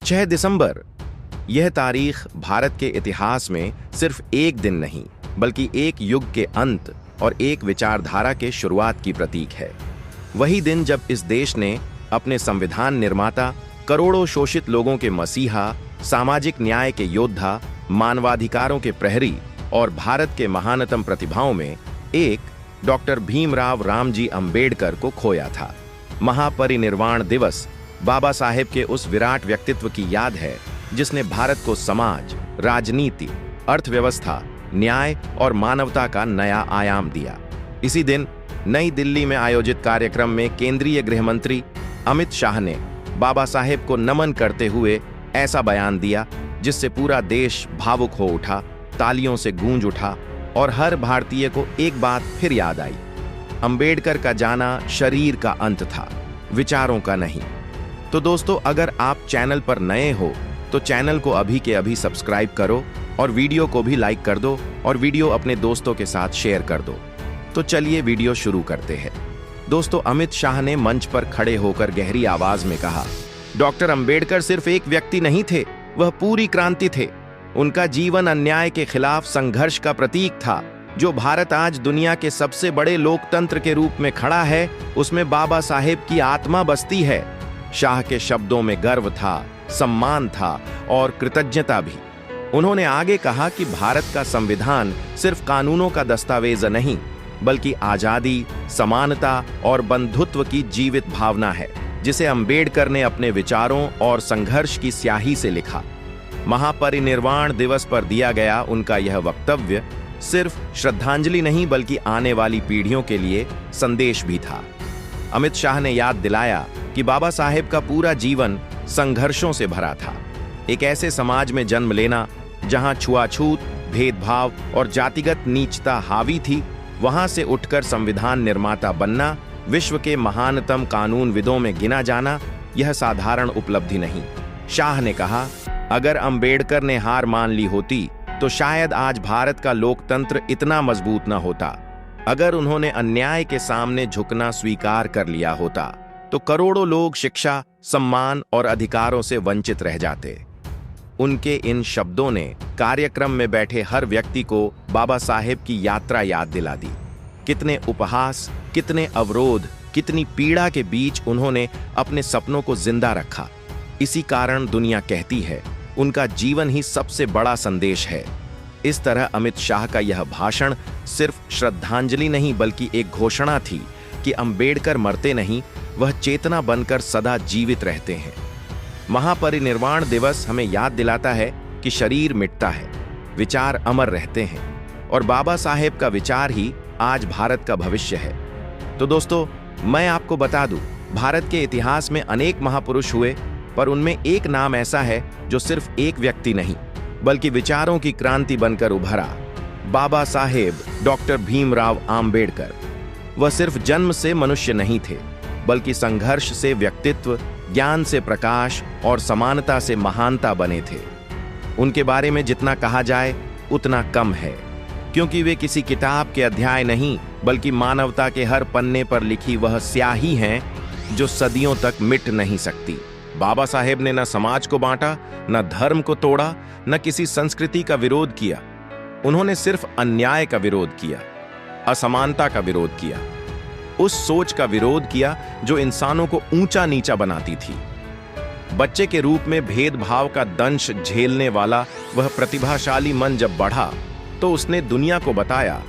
6 दिसंबर। यह तारीख भारत के इतिहास में सिर्फ एक दिन नहीं बल्कि एक युग के अंत और एक विचारधारा के शुरुआत की प्रतीक है। वही दिन जब इस देश ने अपने संविधान निर्माता, करोड़ों शोषित लोगों के मसीहा, सामाजिक न्याय के योद्धा, मानवाधिकारों के प्रहरी और भारत के महानतम प्रतिभाओं में एक डॉक्टर भीमराव रामजी अंबेडकर को खोया था। महापरिनिर्वाण दिवस बाबा साहेब के उस विराट व्यक्तित्व की याद है जिसने भारत को समाज, राजनीति, अर्थव्यवस्था, न्याय और मानवता का नया आयाम दिया। इसी दिन नई दिल्ली में आयोजित कार्यक्रम में केंद्रीय गृह मंत्री अमित शाह ने बाबा साहेब को नमन करते हुए ऐसा बयान दिया जिससे पूरा देश भावुक हो उठा, तालियों से गूंज उठा और हर भारतीय को एक बात फिर याद आई। अंबेडकर का जाना शरीर का अंत था, विचारों का नहीं। तो दोस्तों, अगर आप चैनल पर नए हो तो चैनल को अभी के अभी सब्सक्राइब करो और वीडियो को भी लाइक कर दो और वीडियो अपने दोस्तों के साथ शेयर कर दो। तो चलिए वीडियो शुरू करते हैं। दोस्तों, अमित शाह ने मंच पर खड़े होकर गहरी आवाज में कहा, डॉक्टर अंबेडकर सिर्फ एक व्यक्ति नहीं थे, वह पूरी क्रांति थे। उनका जीवन अन्याय के खिलाफ संघर्ष का प्रतीक था। जो भारत आज दुनिया के सबसे बड़े लोकतंत्र के रूप में खड़ा है, उसमें बाबा साहेब की आत्मा बसती है। शाह के शब्दों में गर्व था, सम्मान था और कृतज्ञता भी। उन्होंने आगे कहा कि भारत का संविधान सिर्फ कानूनों का दस्तावेज नहीं बल्कि आजादी, समानता और बंधुत्व की जीवित भावना है, जिसे अंबेडकर ने अपने विचारों और संघर्ष की स्याही से लिखा। महापरिनिर्वाण दिवस पर दिया गया उनका यह वक्तव्य सिर्फ श्रद्धांजलि नहीं बल्कि आने वाली पीढ़ियों के लिए संदेश भी था। अमित शाह ने याद दिलाया कि बाबा साहेब का पूरा जीवन संघर्षों से भरा था। एक ऐसे समाज में जन्म लेना जहां छुआछूत, भेदभाव और जातिगत नीचता हावी थी, वहां से उठकर संविधान निर्माता बनना, विश्व के महानतम कानूनविदों में गिना जाना, यह साधारण उपलब्धि नहीं। शाह ने कहा, अगर अंबेडकर ने हार मान ली होती तो शायद आज भारत का लोकतंत्र इतना मजबूत न होता। अगर उन्होंने अन्याय के सामने झुकना स्वीकार कर लिया होता तो करोड़ों लोग शिक्षा, सम्मान और अधिकारों से वंचित रह जाते। उनके इन शब्दों ने कार्यक्रम में बैठे हर व्यक्ति को बाबा साहेब की यात्रा याद दिला दी। कितने उपहास, कितने अवरोध, कितनी पीड़ा के बीच उन्होंने अपने सपनों को जिंदा रखा। इसी कारण दुनिया कहती है उनका जीवन ही सबसे बड़ा संदेश है। इस तरह अमित शाह का यह भाषण सिर्फ श्रद्धांजलि नहीं बल्कि एक घोषणा थी कि अंबेडकर मरते नहीं, वह चेतना बनकर सदा जीवित रहते हैं। महापरिनिर्वाण दिवस हमें याद दिलाता है कि शरीर मिटता है, विचार अमर रहते हैं और बाबा साहेब का विचार ही आज भारत का भविष्य है। तो दोस्तों, मैं आपको बता दूं, भारत के इतिहास में अनेक महापुरुष हुए, पर उनमें एक नाम ऐसा है जो सिर्फ एक व्यक्ति नहीं बल्कि विचारों की क्रांति बनकर उभरा, बाबा साहेब डॉक्टर भीमराव आम्बेडकर। वह सिर्फ जन्म से मनुष्य नहीं थे बल्कि संघर्ष से व्यक्तित्व, ज्ञान से प्रकाश और समानता से महानता बने थे। उनके बारे में जितना कहा जाए उतना कम है, क्योंकि वे किसी किताब के अध्याय नहीं बल्कि मानवता के हर पन्ने पर लिखी वह स्याही हैं जो सदियों तक मिट नहीं सकती। बाबा साहेब ने न समाज को बांटा, न धर्म को तोड़ा, न किसी संस्कृति का विरोध किया। उन्होंने सिर्फ अन्याय का विरोध किया, असमानता का विरोध किया, उस सोच का विरोध किया जो इंसानों को ऊंचा नीचा बनाती थी। बच्चे के रूप में भेदभाव का दंश झेलने वाला वह प्रतिभाशाली मन जब बढ़ा तो उसने दुनिया को बताया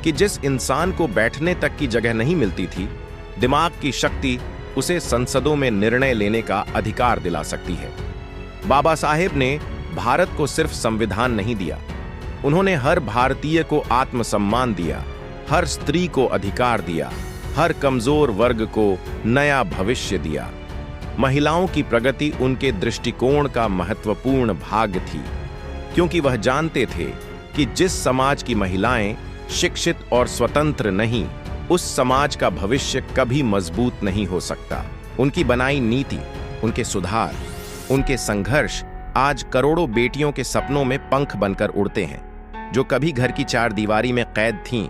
कि जिस इंसान को बैठने तक की जगह नहीं मिलती थी, दिमाग की शक्ति उसे संसदों में निर्णय लेने का अधिकार दिला सकती है। बाबा साहेब ने भारत को सिर्फ संविधान नहीं दिया, उन्होंने हर भारतीय को आत्मसम्मान दिया, हर स्त्री को अधिकार दिया, हर कमजोर वर्ग को नया भविष्य दिया। महिलाओं की प्रगति उनके दृष्टिकोण का महत्वपूर्ण भाग थी, क्योंकि वह जानते थे कि जिस समाज की महिलाएं शिक्षित और स्वतंत्र नहीं, उस समाज का भविष्य कभी मजबूत नहीं हो सकता। उनकी बनाई नीति, उनके सुधार, उनके संघर्ष आज करोड़ों बेटियों के सपनों में पंख बनकर उड़ते हैं, जो कभी घर की चार दीवारी में कैद थीं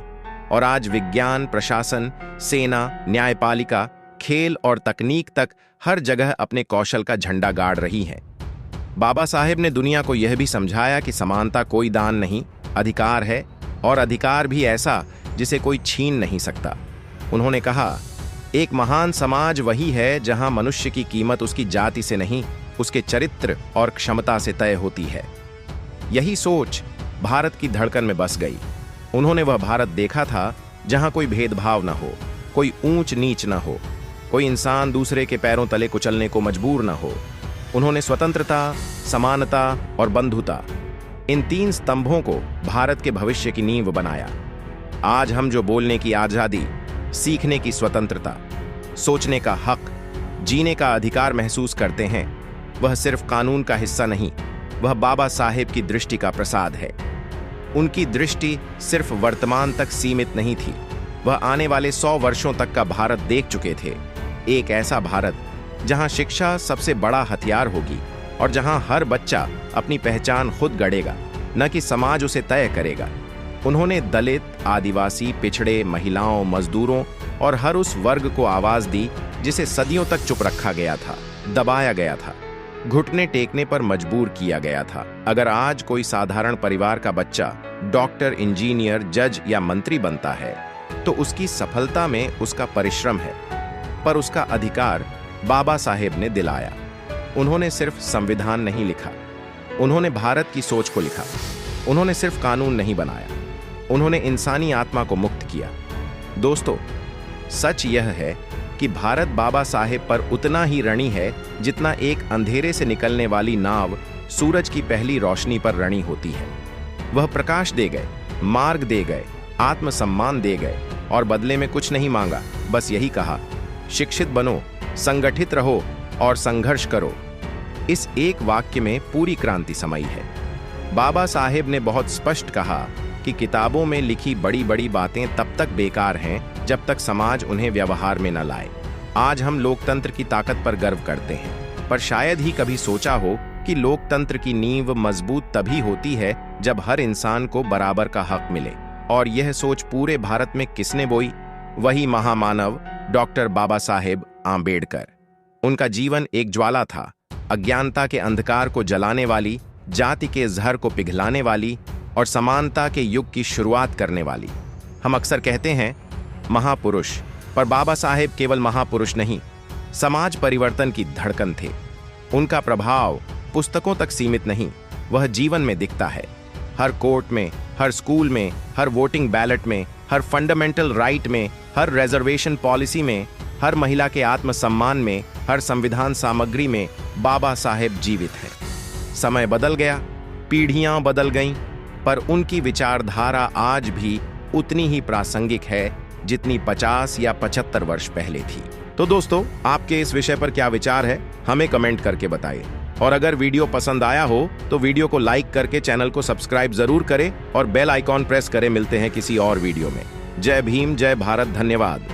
और आज विज्ञान, प्रशासन, सेना, न्यायपालिका, खेल और तकनीक तक हर जगह अपने कौशल का झंडा गाड़ रही हैं। बाबा साहेब ने दुनिया को यह भी समझाया कि समानता कोई दान नहीं, अधिकार है, और अधिकार भी ऐसा जिसे कोई छीन नहीं सकता। उन्होंने कहा, एक महान समाज वही है जहां मनुष्य की कीमत उसकी जाति से नहीं, उसके चरित्र और क्षमता से तय होती है। यही सोच भारत की धड़कन में बस गई। उन्होंने वह भारत देखा था जहां कोई भेदभाव न हो, कोई ऊंच नीच न हो, कोई इंसान दूसरे के पैरों तले कुचलने को मजबूर न हो। उन्होंने स्वतंत्रता, समानता और बंधुता, इन 3 स्तंभों को भारत के भविष्य की नींव बनाया। आज हम जो बोलने की आजादी, सीखने की स्वतंत्रता, सोचने का हक, जीने का अधिकार महसूस करते हैं, वह सिर्फ कानून का हिस्सा नहीं, वह बाबा साहेब की दृष्टि का प्रसाद है। उनकी दृष्टि सिर्फ वर्तमान तक सीमित नहीं थी, वह आने वाले 100 वर्षों तक का भारत देख चुके थे। एक ऐसा भारत जहां शिक्षा सबसे बड़ा हथियार होगी और जहां हर बच्चा अपनी पहचान खुद गढ़ेगा, न कि समाज उसे तय करेगा। उन्होंने दलित, आदिवासी, पिछड़े, महिलाओं, मजदूरों और हर उस वर्ग को आवाज दी जिसे सदियों तक चुप रखा गया था, दबाया गया था, घुटने टेकने पर मजबूर किया गया था। अगर आज कोई साधारण परिवार का बच्चा डॉक्टर, इंजीनियर, जज या मंत्री बनता है तो उसकी सफलता में उसका परिश्रम है, पर उसका अधिकार बाबा साहेब ने दिलाया। उन्होंने सिर्फ संविधान नहीं लिखा, उन्होंने भारत की सोच को लिखा। उन्होंने सिर्फ कानून नहीं बनाया, उन्होंने इंसानी आत्मा को मुक्त किया। दोस्तों, सच यह है कि भारत बाबा साहेब पर उतना ही ऋणी है जितना एक अंधेरे से निकलने वाली नाव सूरज की पहली रोशनी पर ऋणी होती है। वह प्रकाश दे गए, मार्ग दे गए, आत्मसम्मान दे गए और बदले में कुछ नहीं मांगा, बस यही कहा, शिक्षित बनो, संगठित रहो और संघर्ष करो। इस एक वाक्य में पूरी क्रांति समाई है। बाबा साहेब ने बहुत स्पष्ट कहा कि किताबों में लिखी बड़ी बड़ी बातें तब तक बेकार हैं जब तक समाज उन्हें व्यवहार में न लाए। आज हम लोकतंत्र की ताकत पर गर्व करते हैं, पर शायद ही कभी सोचा हो कि लोकतंत्र की नींव मजबूत तभी होती है जब हर इंसान को बराबर का हक मिले। और यह सोच पूरे भारत में किसने बोई? वही महामानव डॉक्टर बाबा साहेब आंबेडकर। उनका जीवन एक ज्वाला था, अज्ञानता के अंधकार को जलाने वाली, जाति के जहर को पिघलाने वाली और समानता के युग की शुरुआत करने वाली। हम अक्सर कहते हैं महापुरुष, पर बाबा साहेब केवल महापुरुष नहीं, समाज परिवर्तन की धड़कन थे। उनका प्रभाव पुस्तकों तक सीमित नहीं, वह जीवन में दिखता है। हर कोर्ट में, हर स्कूल में, हर वोटिंग बैलेट में, हर फंडामेंटल राइट में, हर रिजर्वेशन पॉलिसी में, हर महिला के आत्मसम्मान में, हर संविधान सामग्री में बाबा साहेब जीवित हैं। समय बदल गया, पीढ़ियां बदल गईं, पर उनकी विचारधारा आज भी उतनी ही प्रासंगिक है जितनी 50 या 75 वर्ष पहले थी। तो दोस्तों, आपके इस विषय पर क्या विचार है, हमें कमेंट करके बताइए। और अगर वीडियो पसंद आया हो तो वीडियो को लाइक करके चैनल को सब्सक्राइब जरूर करें और बेल आइकॉन प्रेस करें। मिलते हैं किसी और वीडियो में। जय भीम, जय भारत, धन्यवाद।